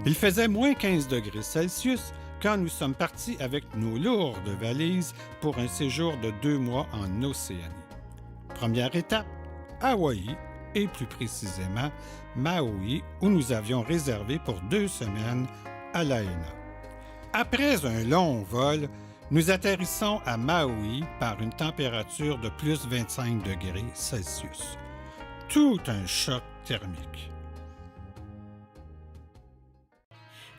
Il faisait moins 15 degrés Celsius quand nous sommes partis avec nos lourdes valises pour un séjour de 2 mois en Océanie. Première étape, Hawaï et plus précisément Maui, où nous avions réservé pour 2 semaines à Lahaina. Après un long vol, nous atterrissons à Maui par une température de plus 25 degrés Celsius. Tout un choc thermique.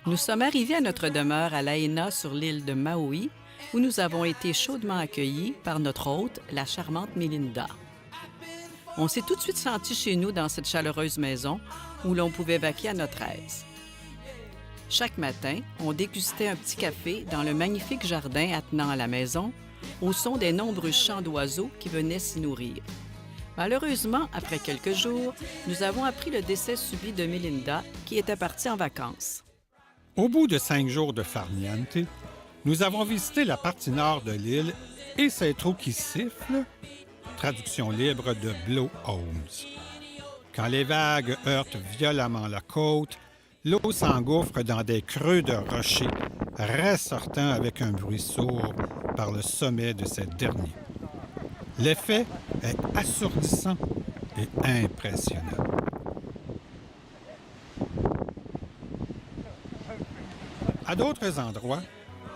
Nous sommes arrivés à notre demeure à Lahaina sur l'île de Maui, où nous avons été chaudement accueillis par notre hôte, la charmante Melinda. On s'est tout de suite sentis chez nous dans cette chaleureuse maison où l'on pouvait vaquer à notre aise. Chaque matin, on dégustait un petit café dans le magnifique jardin attenant à la maison, au son des nombreux chants d'oiseaux qui venaient s'y nourrir. Malheureusement, après quelques jours, nous avons appris le décès subit de Melinda, qui était partie en vacances. Au bout de 5 jours de farniente, nous avons visité la partie nord de l'île et cette eau qui siffle, traduction libre de blowholes. Quand les vagues heurtent violemment la côte, l'eau s'engouffre dans des creux de rochers, ressortant avec un bruit sourd par le sommet de ces derniers. L'effet est assourdissant et impressionnant. À d'autres endroits,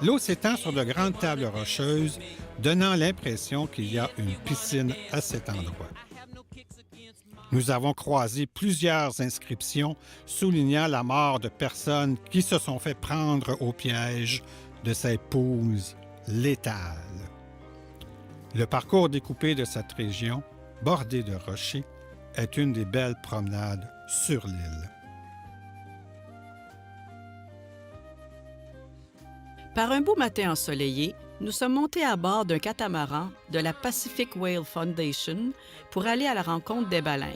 l'eau s'étend sur de grandes tables rocheuses, donnant l'impression qu'il y a une piscine à cet endroit. Nous avons croisé plusieurs inscriptions soulignant la mort de personnes qui se sont fait prendre au piège de ces poules létales. Le parcours découpé de cette région, bordée de rochers, est une des belles promenades sur l'île. Par un beau matin ensoleillé, nous sommes montés à bord d'un catamaran de la Pacific Whale Foundation pour aller à la rencontre des baleines.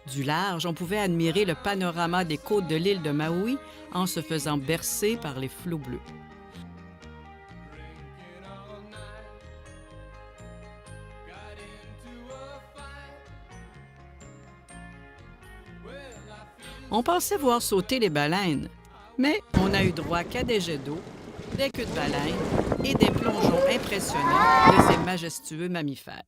Du large, on pouvait admirer le panorama des côtes de l'île de Maui en se faisant bercer par les flots bleus. On pensait voir sauter les baleines, mais on n'a eu droit qu'à des jets d'eau, des queues de baleines et des plongeons impressionnants de ces majestueux mammifères.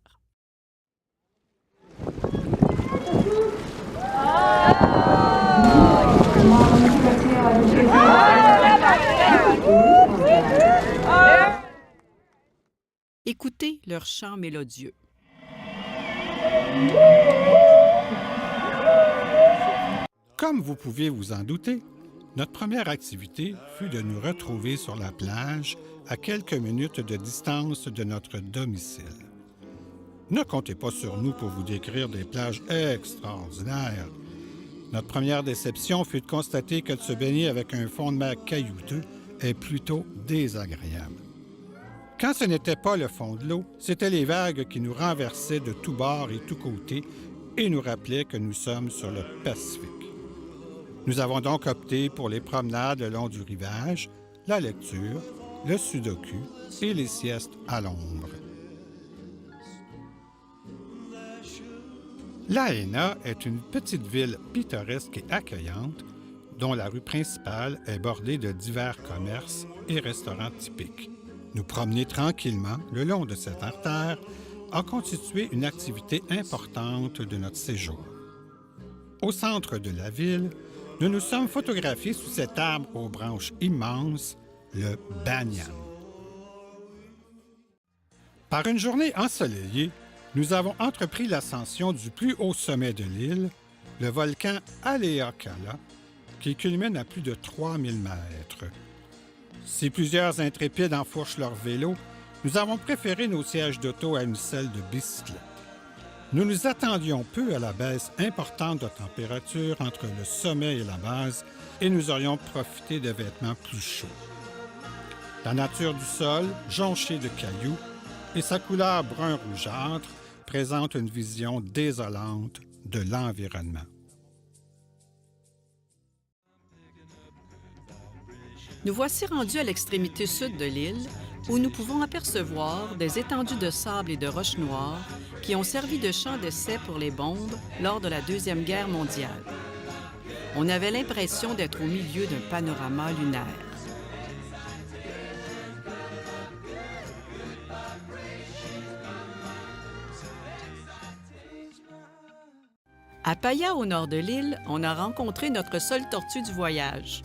Écoutez leur chant mélodieux. Comme vous pouvez vous en douter, notre première activité fut de nous retrouver sur la plage à quelques minutes de distance de notre domicile. Ne comptez pas sur nous pour vous décrire des plages extraordinaires. Notre première déception fut de constater que de se baigner avec un fond de mer caillouteux est plutôt désagréable. Quand ce n'était pas le fond de l'eau, c'étaient les vagues qui nous renversaient de tous bords et tous côtés et nous rappelaient que nous sommes sur le Pacifique. Nous avons donc opté pour les promenades le long du rivage, la lecture, le sudoku et les siestes à l'ombre. Lahaina est une petite ville pittoresque et accueillante dont la rue principale est bordée de divers commerces et restaurants typiques. Nous promener tranquillement le long de cette artère a constitué une activité importante de notre séjour. Au centre de la ville, nous nous sommes photographiés sous cet arbre aux branches immenses, le banyan. Par une journée ensoleillée, nous avons entrepris l'ascension du plus haut sommet de l'île, le volcan Haleakala, qui culmine à plus de 3000 mètres. Si plusieurs intrépides enfourchent leur vélo, nous avons préféré nos sièges d'auto à une selle de bicyclette. Nous nous attendions peu à la baisse importante de température entre le sommet et la base et nous aurions profité de vêtements plus chauds. La nature du sol, jonchée de cailloux, et sa couleur brun rougeâtre présente une vision désolante de l'environnement. Nous voici rendus à l'extrémité sud de l'île, où nous pouvons apercevoir des étendues de sable et de roches noires qui ont servi de champ d'essai pour les bombes lors de la Deuxième Guerre mondiale. On avait l'impression d'être au milieu d'un panorama lunaire. À Paia, au nord de l'île, on a rencontré notre seule tortue du voyage.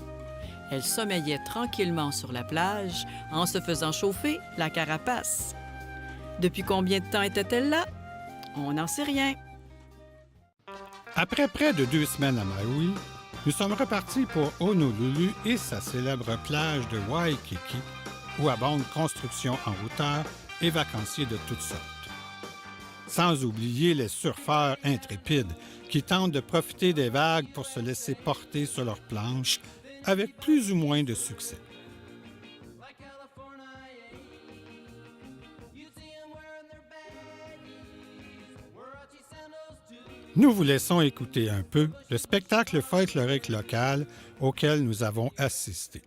Elle sommeillait tranquillement sur la plage en se faisant chauffer la carapace. Depuis combien de temps était-elle là? On n'en sait rien. Après près de 2 semaines à Maui, nous sommes repartis pour Honolulu et sa célèbre plage de Waikiki, où abondent constructions en hauteur et vacanciers de toutes sortes. Sans oublier les surfeurs intrépides qui tentent de profiter des vagues pour se laisser porter sur leurs planches avec plus ou moins de succès. Nous vous laissons écouter un peu le spectacle folklorique local auquel nous avons assisté.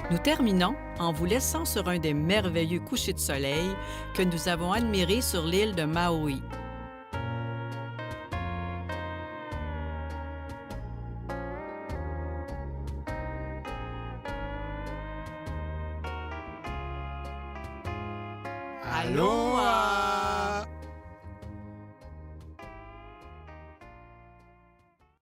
Nous terminons en vous laissant sur un des merveilleux couchers de soleil que nous avons admirés sur l'île de Maui. Aloha!